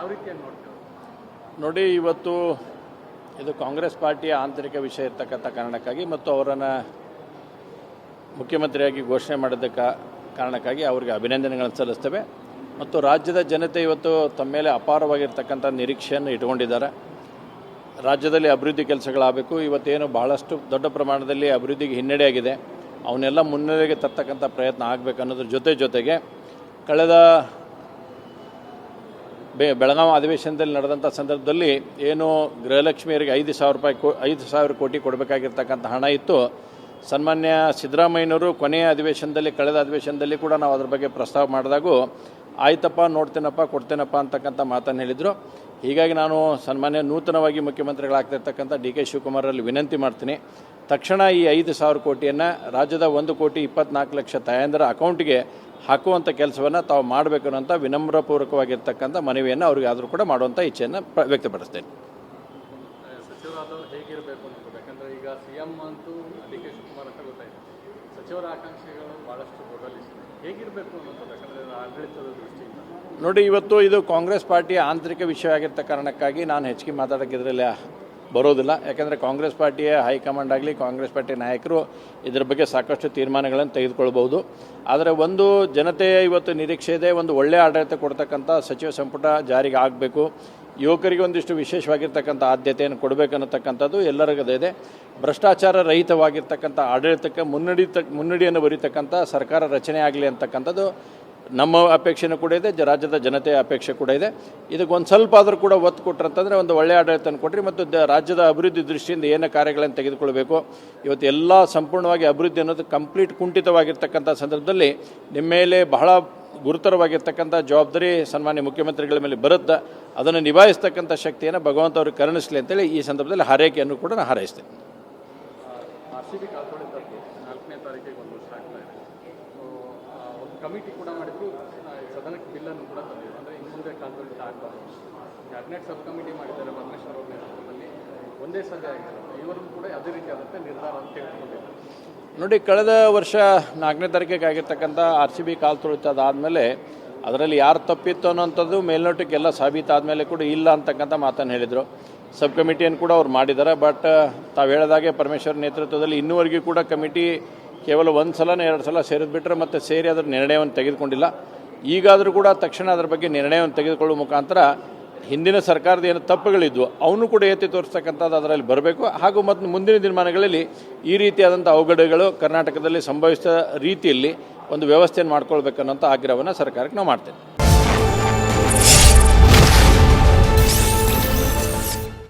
ಯಾವ ರೀತಿಯಾಗಿ ನೋಡ್ತೀವಿ? ನೋಡಿ, ಇವತ್ತು ಇದು ಕಾಂಗ್ರೆಸ್ ಪಾರ್ಟಿಯ ಆಂತರಿಕ ವಿಷಯ ಇರ್ತಕ್ಕಂಥ ಕಾರಣಕ್ಕಾಗಿ ಮತ್ತು ಅವರನ್ನು ಮುಖ್ಯಮಂತ್ರಿಯಾಗಿ ಘೋಷಣೆ ಮಾಡಿದ್ದಕ್ಕೆ ಕಾರಣಕ್ಕಾಗಿ ಅವರಿಗೆ ಅಭಿನಂದನೆಗಳನ್ನು ಸಲ್ಲಿಸ್ತೇವೆ. ಮತ್ತು ರಾಜ್ಯದ ಜನತೆ ಇವತ್ತು ತಮ್ಮ ಮೇಲೆ ಅಪಾರವಾಗಿರ್ತಕ್ಕಂಥ ನಿರೀಕ್ಷೆಯನ್ನು ಇಟ್ಕೊಂಡಿದ್ದಾರೆ. ರಾಜ್ಯದಲ್ಲಿ ಅಭಿವೃದ್ಧಿ ಕೆಲಸಗಳಾಗಬೇಕು. ಇವತ್ತೇನು ಬಹಳಷ್ಟು ದೊಡ್ಡ ಪ್ರಮಾಣದಲ್ಲಿ ಅಭಿವೃದ್ಧಿಗೆ ಹಿನ್ನಡೆಯಾಗಿದೆ, ಅವನ್ನೆಲ್ಲ ಮುನ್ನೆಲೆಗೆ ತರ್ತಕ್ಕಂಥ ಪ್ರಯತ್ನ ಆಗಬೇಕು ಅನ್ನೋದ್ರ ಜೊತೆಗೆ ಕಳೆದ ಬೆಳಗಾವಿ ಅಧಿವೇಶನದಲ್ಲಿ ನಡೆದಂಥ ಸಂದರ್ಭದಲ್ಲಿ ಏನು ಗೃಹಲಕ್ಷ್ಮಿಯರಿಗೆ 5,000 ಕೋಟಿ ಕೊಡಬೇಕಾಗಿರ್ತಕ್ಕಂಥ ಹಣ ಇತ್ತು. ಸನ್ಮಾನ್ಯ ಸಿದ್ದರಾಮಯ್ಯನವರು ಕಳೆದ ಅಧಿವೇಶನದಲ್ಲಿ ಕೂಡ ನಾವು ಅದ್ರ ಬಗ್ಗೆ ಪ್ರಸ್ತಾವ ಮಾಡಿದಾಗೂ ಆಯ್ತಪ್ಪ, ನೋಡ್ತೇನಪ್ಪ, ಕೊಡ್ತೇನಪ್ಪ ಅಂತಕ್ಕಂಥ ಮಾತನ್ನು ಹೇಳಿದರು. ಹೀಗಾಗಿ ನಾನು ಸನ್ಮಾನ್ಯ ನೂತನವಾಗಿ ಮುಖ್ಯಮಂತ್ರಿಗಳಾಗ್ತಿರ್ತಕ್ಕಂಥ ಡಿ ಕೆ ಶಿವಕುಮಾರಲ್ಲಿ ವಿನಂತಿ ಮಾಡ್ತೀನಿ, ತಕ್ಷಣ ಈ 5,000 ಕೋಟಿಯನ್ನು ರಾಜ್ಯದ 1,24,00,000 ತಾಯಂದಿರ ಅಕೌಂಟ್ಗೆ ಹಾಕುವಂಥ ಕೆಲಸವನ್ನು ತಾವು ಮಾಡಬೇಕು ಅನ್ನೋಂಥ ವಿನಮ್ರಪೂರ್ವಕವಾಗಿರ್ತಕ್ಕಂಥ ಮನವಿಯನ್ನು ಅವ್ರಿಗೆ ಆದರೂ ಕೂಡ ಮಾಡುವಂಥ ಇಚ್ಛೆಯನ್ನು ವ್ಯಕ್ತಪಡಿಸ್ತೇನೆ. ಸಚಿವರಾದವರು ಹೇಗಿರಬೇಕು ಅಂತ, ಯಾಕಂದರೆ ಈಗ CM ಅಂತೂ ಡಿ ಕೆ ಶಿವಕುಮಾರ್ ಅಂತ ಗೊತ್ತಾಯಿತು, ಸಚಿವರ ಆಕಾಂಕ್ಷೆಗಳು ಭಾಳಷ್ಟು ದೊಡ್ಡಲಿದೆ, ಹೇಗಿರಬೇಕು ಅನ್ನೋದು ಯಾಕಂದರೆ ಆಡಳಿತದ ದೃಷ್ಟಿಯಿಂದ. ನೋಡಿ, ಇವತ್ತು ಇದು ಕಾಂಗ್ರೆಸ್ ಪಾರ್ಟಿಯ ಆಂತರಿಕ ವಿಷಯ ಆಗಿರ್ತ ಕಾರಣಕ್ಕಾಗಿ ನಾನು ಹೆಚ್ಚಿಗೆ ಮಾತಾಡೋಕ್ಕೆ ಇದರಲ್ಲಿ ಬರೋದಿಲ್ಲ. ಯಾಕಂದರೆ ಕಾಂಗ್ರೆಸ್ ಪಾರ್ಟಿಯ ಹೈಕಮಾಂಡ್ ಆಗಲಿ, ಕಾಂಗ್ರೆಸ್ ಪಾರ್ಟಿಯ ನಾಯಕರು ಇದರ ಬಗ್ಗೆ ಸಾಕಷ್ಟು ತೀರ್ಮಾನಗಳನ್ನು ತೆಗೆದುಕೊಳ್ಬೋದು. ಆದರೆ ಒಂದು ಜನತೆಯ ಇವತ್ತು ನಿರೀಕ್ಷೆ ಇದೆ, ಒಂದು ಒಳ್ಳೆಯ ಆಡಳಿತ ಕೊಡ್ತಕ್ಕಂಥ ಸಚಿವ ಸಂಪುಟ ಜಾರಿಗೆ ಆಗಬೇಕು, ಯುವಕರಿಗೆ ಒಂದಿಷ್ಟು ವಿಶೇಷವಾಗಿರ್ತಕ್ಕಂಥ ಆದ್ಯತೆಯನ್ನು ಕೊಡಬೇಕನ್ನತಕ್ಕಂಥದ್ದು ಎಲ್ಲರಿಗದೇ ಇದೆ. ಭ್ರಷ್ಟಾಚಾರ ರಹಿತವಾಗಿರ್ತಕ್ಕಂಥ ಆಡಳಿತಕ್ಕೆ ಮುನ್ನಡಿಯನ್ನು ಬರೀತಕ್ಕಂಥ ಸರ್ಕಾರ ರಚನೆ ಆಗಲಿ ಅಂತಕ್ಕಂಥದ್ದು ನಮ್ಮ ಅಪೇಕ್ಷೆನೂ ಕೂಡ ಇದೆ, ರಾಜ್ಯದ ಜನತೆಯ ಅಪೇಕ್ಷೆ ಕೂಡ ಇದೆ. ಇದಕ್ಕೊಂದು ಸ್ವಲ್ಪ ಆದರೂ ಕೂಡ ಒತ್ತು ಕೊಟ್ಟರಂತಂದರೆ ಒಂದು ಒಳ್ಳೆಯ ಆಡಳಿತನ ಕೊಟ್ಟರೆ ಮತ್ತು ರಾಜ್ಯದ ಅಭಿವೃದ್ಧಿ ದೃಷ್ಟಿಯಿಂದ ಏನು ಕಾರ್ಯಗಳನ್ನು ತೆಗೆದುಕೊಳ್ಬೇಕು. ಇವತ್ತು ಎಲ್ಲ ಸಂಪೂರ್ಣವಾಗಿ ಅಭಿವೃದ್ಧಿ ಅನ್ನೋದು ಕಂಪ್ಲೀಟ್ ಕುಂಠಿತವಾಗಿರ್ತಕ್ಕಂಥ ಸಂದರ್ಭದಲ್ಲಿ ನಿಮ್ಮ ಮೇಲೆ ಬಹಳ ಗುರುತರವಾಗಿರ್ತಕ್ಕಂಥ ಜವಾಬ್ದಾರಿ ಸನ್ಮಾನ್ಯ ಮುಖ್ಯಮಂತ್ರಿಗಳ ಮೇಲೆ ಬರುತ್ತೆ. ಅದನ್ನು ನಿಭಾಯಿಸ್ತಕ್ಕಂಥ ಶಕ್ತಿಯನ್ನು ಭಗವಂತ ಅವ್ರಿಗೆ ಕರುಣಿಸಲಿ ಅಂತೇಳಿ ಈ ಸಂದರ್ಭದಲ್ಲಿ ಹಾರೈಕೆಯನ್ನು ಕೂಡ ನಾನು ಹಾರೈಸ್ತೇನೆ. RCB ಕಳ್ಕೊಂಡಿದ್ದಕ್ಕೆ 4ನೇ ತಾರೀಕಿಗೆ 1 ವರ್ಷ ಆಗ್ತಾ ಇದೆ. ಒಂದು ಕಮಿಟಿ ಕೂಡ ಮಾಡಿದ್ರು, ಸದನಕ್ಕೆ ಬಿಲ್ಲನ್ನು ಕೂಡ ತಂದಿದ್ರು, ಅಂದರೆ ಇನ್ನು ಮುಂದೆ ಕಾಲ್ತೊಳಿತ ಆಗಬಾರ್ದು. ಕ್ಯಾಬಿನೆಟ್ ಸಬ್ ಕಮಿಟಿ ಮಾಡಿದ್ದಾರೆ ಪರಮೇಶ್ವರ್ ಅವ್ರ ನೇತೃತ್ವದಲ್ಲಿ, ಒಂದೇ ಸಭೆ ಆಗಿದೆ. ಇವರಿಗೂ ಕೂಡ ಅದೇ ರೀತಿಯಾದಂಥ ನಿರ್ಧಾರ ಅಂತ ತೆಗೆದುಕೊಂಡಿದ್ದಾರೆ. ನೋಡಿ, ಕಳೆದ ವರ್ಷ 4ನೇ ತಾರೀಕಿಗೆ ಆಗಿರ್ತಕ್ಕಂಥ RCB ಕಾಲು ತುಳಿತದಾದಮೇಲೆ ಅದರಲ್ಲಿ ಯಾರು ತಪ್ಪಿತ್ತು ಅನ್ನೋಂಥದ್ದು ಮೇಲ್ನೋಟಕ್ಕೆ ಎಲ್ಲ ಸಾಬೀತಾದ ಮೇಲೆ ಕೂಡ ಇಲ್ಲ ಅಂತಕ್ಕಂಥ ಮಾತನ್ನು ಹೇಳಿದರು. ಸಬ್ ಕಮಿಟಿಯನ್ನು ಕೂಡ ಅವ್ರು ಮಾಡಿದ್ದಾರೆ. ಬಟ್ ತಾವು ಹೇಳಿದಾಗೆ ಪರಮೇಶ್ವರ್ ನೇತೃತ್ವದಲ್ಲಿ ಇನ್ನೂವರೆಗೂ ಕೂಡ ಕಮಿಟಿ ಕೇವಲ 1 ಸಲನೇ 2 ಸಲ ಸೇರಿದು ಬಿಟ್ಟರೆ ಮತ್ತೆ ಸೇರಿ ಅದರ ನಿರ್ಣಯವನ್ನು ತೆಗೆದುಕೊಂಡಿಲ್ಲ. ಈಗಾದರೂ ಕೂಡ ತಕ್ಷಣ ಅದರ ಬಗ್ಗೆ ನಿರ್ಣಯವನ್ನು ತೆಗೆದುಕೊಳ್ಳುವ ಮುಖಾಂತರ ಹಿಂದಿನ ಸರ್ಕಾರದ ಏನು ತಪ್ಪುಗಳಿದ್ವು ಅವನು ಕೂಡ ಎತ್ತಿ ತೋರಿಸ್ತಕ್ಕಂಥದ್ದು ಅದರಲ್ಲಿ ಬರಬೇಕು. ಹಾಗೂ ಮತ್ತು ಮುಂದಿನ ದಿನಮಾನಗಳಲ್ಲಿ ಈ ರೀತಿಯಾದಂಥ ಅವಘಡಗಳು ಕರ್ನಾಟಕದಲ್ಲಿ ಸಂಭವಿಸಿದ ರೀತಿಯಲ್ಲಿ ಒಂದು ವ್ಯವಸ್ಥೆಯನ್ನು ಮಾಡ್ಕೊಳ್ಬೇಕನ್ನೋಂಥ ಆಗ್ರಹವನ್ನು ಸರ್ಕಾರಕ್ಕೆ ನಾವು ಮಾಡ್ತೇವೆ.